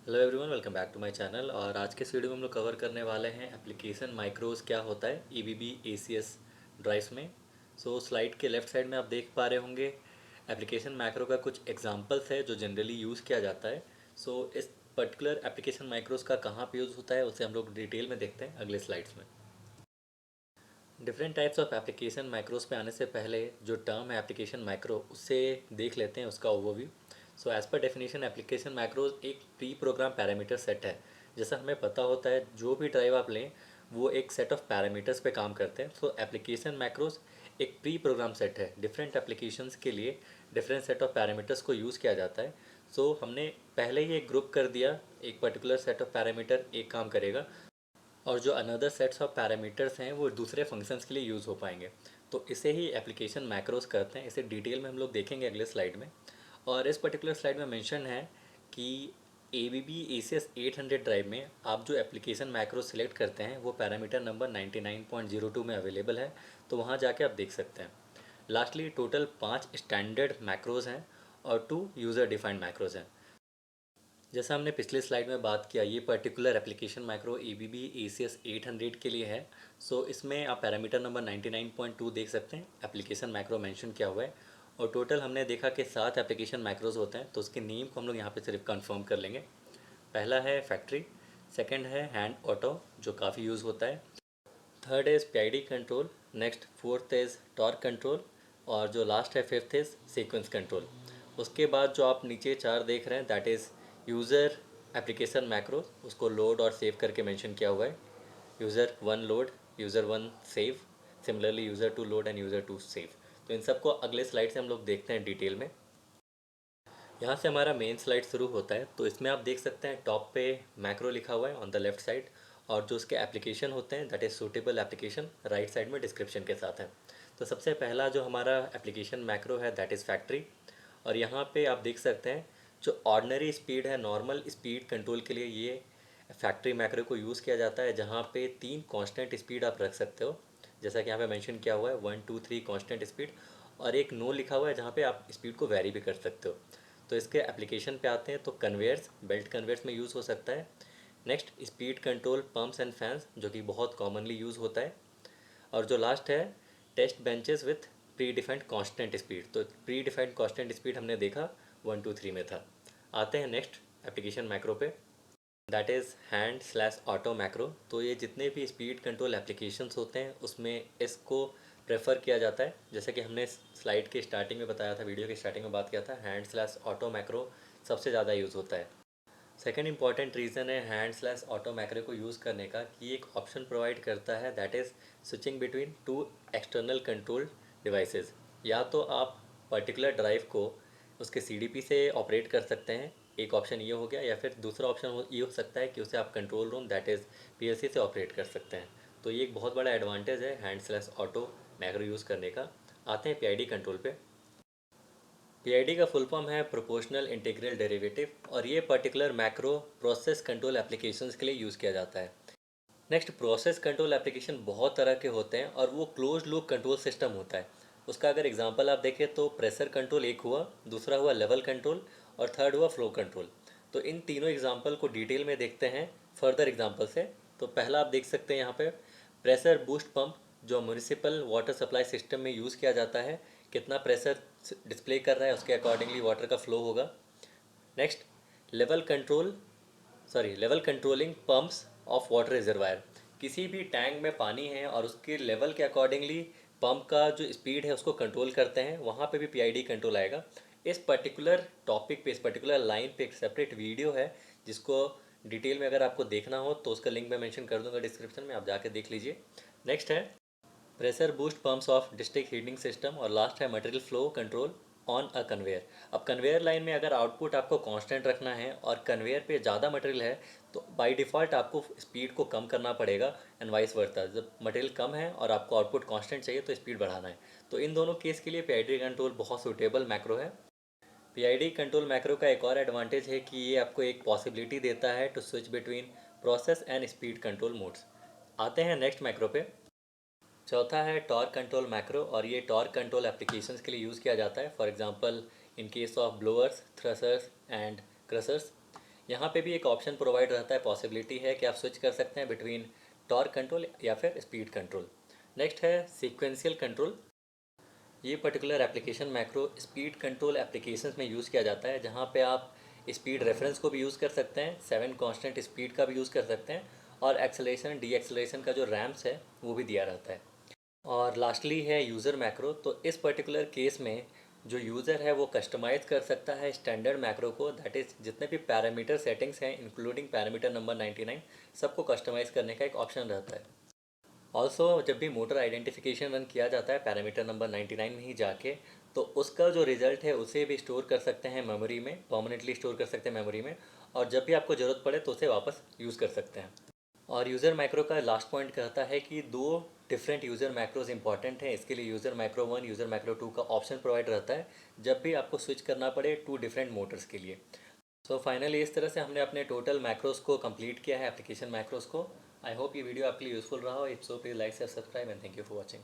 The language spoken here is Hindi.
Hello everyone, welcome back to my channel. और आज के इस वीडियो में हम लोग कवर करने वाले हैं एप्लीकेशन माइक्रोज क्या होता है EBB ACS ड्राइव्स में। स्लाइड के लेफ्ट साइड में आप देख पा रहे होंगे एप्लीकेशन मैक्रो का कुछ एग्जांपल्स है जो जनरली यूज़ किया जाता है। इस पर्टिकुलर एप्लीकेशन माइक्रोज का कहाँ पे यूज़ होता है उसे हम लोग डिटेल में देखते हैं अगले स्लाइड्स में। डिफरेंट टाइप्स ऑफ एप्लीकेशन माइक्रोज पे आने से पहले जो टर्म है एप्लीकेशन माइक्रो उससे देख लेते हैं उसका overview. As per definition application माइक्रोज एक प्री प्रोग्राम पैरामीटर सेट है। जैसा हमें पता होता है जो भी ड्राइव आप लें वो एक सेट ऑफ पैरामीटर्स पे काम करते हैं। एप्लीकेशन माइक्रोज एक प्री प्रोग्राम सेट है। डिफरेंट एप्लीकेशंस के लिए डिफरेंट सेट ऑफ पैरामीटर्स को यूज़ किया जाता है। हमने पहले ही एक ग्रुप कर दिया, एक पर्टिकुलर सेट ऑफ पैरामीटर एक काम करेगा और जो अनदर सेट्स ऑफ पैरामीटर्स हैं वो दूसरे फंक्शंस के लिए यूज़ हो पाएंगे। तो इसे ही एप्लीकेशन मैक्रोस करते हैं। इसे डिटेल में हम लोग देखेंगे अगले स्लाइड में। और इस पर्टिकुलर स्लाइड में मेंशन है कि ABB ACS 800 ड्राइव में आप जो एप्लीकेशन मैक्रो सिलेक्ट करते हैं वो पैरामीटर नंबर 99.02 में अवेलेबल है। तो वहाँ जाके आप देख सकते हैं। लास्टली टोटल 5 स्टैंडर्ड मैक्रोज हैं और 2 यूज़र डिफाइंड मैक्रोज हैं। जैसा हमने पिछले स्लाइड में बात किया, ये particular application micro ABB ACS 800 के लिए है। इसमें आप पैरामीटर नंबर 99.2 देख सकते हैं। एप्लीकेशन माइक्रो मेंशन किया हुआ है और टोटल हमने देखा कि 7 एप्लीकेशन माइक्रोज होते हैं। तो उसके नेम को हम लोग यहाँ पे सिर्फ कंफर्म कर लेंगे। पहला है फैक्ट्री, सेकंड है हैंड ऑटो जो काफ़ी यूज़ होता है, third is PID control, next fourth is torque control और जो लास्ट है फिफ्थ इज़ सीक्वेंस कंट्रोल। उसके बाद जो आप नीचे चार देख रहे हैं that is user application macro, उसको लोड और सेव करके मेंशन किया हुआ है। User one load, user one save, similarly user two load and user two save. तो इन सबको अगले स्लाइड से हम लोग देखते हैं डिटेल में। यहाँ से हमारा मेन स्लाइड शुरू होता है। तो इसमें आप देख सकते हैं टॉप पे मैक्रो लिखा हुआ है ऑन द लेफ्ट साइड और जो उसके एप्लीकेशन होते हैं that is suitable application right side में डिस्क्रिप्शन के साथ है। तो सबसे पहला जो हमारा एप्लीकेशन मैक्रो है दैट इज़ फैक्ट्री। और यहाँ पे आप देख सकते हैं जो ऑर्डिनरी स्पीड है, नॉर्मल स्पीड कंट्रोल के लिए ये फैक्ट्री मैक्रो को यूज़ किया जाता है, जहाँ पे 3 कांस्टेंट स्पीड आप रख सकते हो। जैसा कि यहाँ पे मेंशन किया हुआ है 1 2 3 कांस्टेंट स्पीड और एक नो लिखा हुआ है जहाँ पे आप स्पीड को वेरी भी कर सकते हो। तो इसके एप्लीकेशन पे आते हैं तो कन्वेयर्स, बेल्ट कन्वेयर्स में यूज़ हो सकता है। Next speed control pumps and fans जो कि बहुत कॉमनली यूज़ होता है। और जो लास्ट है test benches with predefined constant speed. तो प्री डिफाइंड कांस्टेंट स्पीड हमने देखा 1 2 3 में था। आते हैं नेक्स्ट एप्लीकेशन मैक्रो पे that is hand slash auto macro. तो ये जितने भी स्पीड कंट्रोल एप्लीकेशंस होते हैं उसमें इसको प्रेफर किया जाता है। जैसे कि हमने स्लाइड के स्टार्टिंग में बताया था, वीडियो के स्टार्टिंग में बात किया था, हैंड स्लैश ऑटो मैक्रो सबसे ज़्यादा यूज़ होता है। सेकेंड इंपॉर्टेंट रीज़न है हैंड स्लैश ऑटो मैक्रो को यूज़ करने का कि एक ऑप्शन प्रोवाइड करता है that is switching between two external control devices. या तो आप पर्टिकुलर ड्राइव को उसके CDP से ऑपरेट कर सकते हैं, एक ऑप्शन ये हो गया, या फिर दूसरा ऑप्शन ये हो सकता है कि उसे आप control room that is PLC से ऑपरेट कर सकते हैं। तो ये एक बहुत बड़ा एडवांटेज है hand slash auto macro use करने का। आते हैं PID कंट्रोल पे। PID का फुल फॉर्म है प्रोपोर्शनल इंटीग्रल डेरिवेटिव और ये particular macro process control applications के लिए यूज़ किया जाता है। नेक्स्ट प्रोसेस कंट्रोल एप्लीकेशन बहुत तरह के होते हैं और वो क्लोज लूप कंट्रोल सिस्टम होता है। उसका अगर एग्जांपल आप देखें तो प्रेशर कंट्रोल एक हुआ, दूसरा हुआ लेवल कंट्रोल और थर्ड हुआ फ्लो कंट्रोल। तो इन तीनों एग्जांपल को डिटेल में देखते हैं फर्दर एग्जांपल से। तो पहला आप देख सकते हैं यहाँ पे प्रेशर बूस्ट पंप जो म्यूनिसिपल वाटर सप्लाई सिस्टम में यूज़ किया जाता है। कितना प्रेशर डिस्प्ले कर रहा है उसके अकॉर्डिंगली वाटर का फ्लो होगा। Next level control, level controlling pumps of water reservoir. किसी भी टैंक में पानी है और उसके लेवल के अकॉर्डिंगली पंप का जो स्पीड है उसको कंट्रोल करते हैं, वहाँ पे भी PID कंट्रोल आएगा। इस पर्टिकुलर टॉपिक पे, इस पर्टिकुलर लाइन पे एक सेपरेट वीडियो है जिसको डिटेल में अगर आपको देखना हो तो उसका लिंक मैं मेंशन कर दूंगा डिस्क्रिप्शन में, आप जाके देख लीजिए। नेक्स्ट है pressure boost pumps of district heating system और लास्ट है material flow control on a conveyor. अब कन्वेयर लाइन में अगर आउटपुट आपको कांस्टेंट रखना है और कन्वेयर पे ज़्यादा मटेरियल है तो बाय डिफ़ॉल्ट आपको स्पीड को कम करना पड़ेगा एंड वाइस वर्सा। जब मटेरियल कम है और आपको आउटपुट कांस्टेंट चाहिए तो स्पीड बढ़ाना है। तो इन दोनों केस के लिए PID कंट्रोल बहुत सूटेबल मैक्रो है। PID कंट्रोल मैक्रो का एक और एडवांटेज है कि ये आपको एक पॉसिबिलिटी देता है to switch between process and speed control modes. आते हैं नेक्स्ट मैक्रो पे। चौथा है टॉर्क कंट्रोल मैक्रो और ये टॉर्क कंट्रोल एप्लीकेशंस के लिए यूज़ किया जाता है। For example in case of blowers, threshers and crushers. यहाँ पे भी एक ऑप्शन प्रोवाइड रहता है, पॉसिबिलिटी है कि आप स्विच कर सकते हैं बिटवीन टॉर्क कंट्रोल या फिर स्पीड कंट्रोल। नेक्स्ट है सीक्वेंशियल कंट्रोल। ये particular application macro speed control applications में यूज़ किया जाता है, जहाँ पे आप स्पीड रेफरेंस को भी यूज़ कर सकते हैं, 7 कांस्टेंट स्पीड का भी यूज़ कर सकते हैं, और एक्सेलरेशन डी एक्सेलरेशन का जो रैम्स है वो भी दिया रहता है। और लास्टली है यूज़र मैक्रो। तो इस पर्टिकुलर केस में जो यूज़र है वो कस्टमाइज़ कर सकता है स्टैंडर्ड मैक्रो को, दैट इज़ जितने भी पैरामीटर सेटिंग्स हैं इंक्लूडिंग पैरामीटर नंबर 99, सबको कस्टमाइज़ करने का एक ऑप्शन रहता है। ऑल्सो जब भी मोटर आइडेंटिफिकेशन रन किया जाता है पैरामीटर नंबर 99 में ही जाके, तो उसका जो रिज़ल्ट है उसे भी स्टोर कर सकते हैं मेमोरी में, परमानेंटली स्टोर कर सकते हैं मेमोरी में, और जब भी आपको ज़रूरत पड़े तो उसे वापस यूज़ कर सकते हैं। और यूज़र मैक्रो का लास्ट पॉइंट कहता है कि दो डिफरेंट यूज़र मैक्रोज इंपॉर्टेंट हैं। इसके लिए यूज़र मैक्रो 1 यूज़र मैक्रो 2 का ऑप्शन प्रोवाइड रहता है जब भी आपको स्विच करना पड़े टू डिफरेंट मोटर्स के लिए। सो फाइनली इस तरह से हमने अपने टोटल मैक्रोस को कंप्लीट किया है, एप्लीकेशन मैक्रोस को। आई होप ये वीडियो आपके लिए यूज़फुल रहा हो। If so please like share subscribe and thank you for watching.